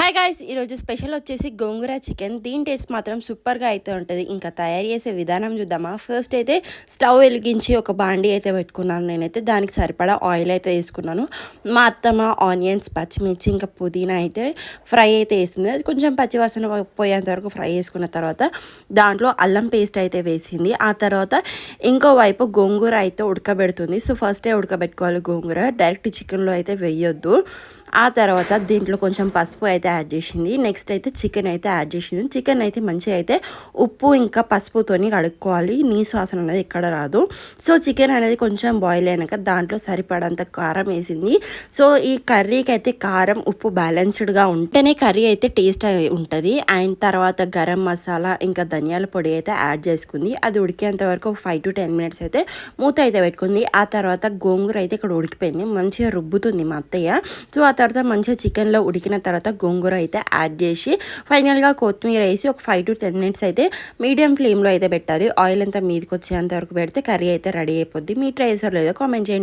Hi guys, ఈరోజు special వచ్చేసి గోంగూర chicken. దీని టేస్ట్ మాత్రం సూపర్గా అయితే ఉంటుంది. ఇంకా తయారు చేసే విధానం చూద్దామా. ఫస్ట్ అయితే స్టవ్ వెలిగించి ఒక బాండీ అయితే పెట్టుకున్నాను. నేనైతే దానికి సరిపడా ఆయిల్ అయితే వేసుకున్నాను. మా అత్తమ్మ ఆనియన్స్, పచ్చిమిర్చి, ఇంకా పుదీనా అయితే ఫ్రై అయితే వేస్తుంది. అది కొంచెం పచ్చివాసన పోయేంత వరకు ఫ్రై చేసుకున్న తర్వాత దాంట్లో అల్లం పేస్ట్ అయితే వేసింది. ఆ తర్వాత ఇంకో వైపు గోంగూర అయితే ఉడకబెడుతుంది. సో ఫస్టే ఉడకబెట్టుకోవాలి గోంగూర, డైరెక్ట్ చికెన్లో అయితే వేయొద్దు. ఆ తర్వాత దీంట్లో కొంచెం పసుపు అయితే యాడ్ చేసింది. నెక్స్ట్ అయితే చికెన్ అయితే యాడ్ చేసింది. చికెన్ అయితే మంచిగా అయితే ఉప్పు ఇంకా పసుపుతోని కడుక్కోవాలి. నీసు వాసన అనేది ఎక్కడ రాదు. సో చికెన్ అనేది కొంచెం బాయిల్ అయినాక దాంట్లో సరిపడంత కారం వేసింది. సో ఈ కర్రీకి అయితే కారం ఉప్పు బ్యాలెన్స్డ్గా ఉంటేనే కర్రీ అయితే టేస్ట్ ఉంటుంది. అండ్ తర్వాత గరం మసాలా ఇంకా ధనియాల పొడి అయితే యాడ్ చేసుకుంది. అది ఉడికేంత వరకు 5 to 10 minutes అయితే మూత అయితే పెట్టుకుంది. ఆ తర్వాత గోంగూర అయితే ఇక్కడ ఉడికిపోయింది. మంచిగా రుబ్బుతుంది మా అత్తయ్య. సో ఆ తర్వాత మంచిగా చికెన్లో ఉడికిన తర్వాత గోంగూర అయితే యాడ్ చేసి ఫైనల్గా కొత్తిమీర వేసి ఒక 5 to 10 minutes అయితే మీడియం ఫ్లేమ్లో అయితే పెట్టాలి. ఆయిల్ అంతా మీదకి వచ్చేంత వరకు పెడితే కర్రీ అయితే రెడీ అయిపోద్ది. మీరు ట్రై చేసారో లేదో కామెంట్ చేయండి.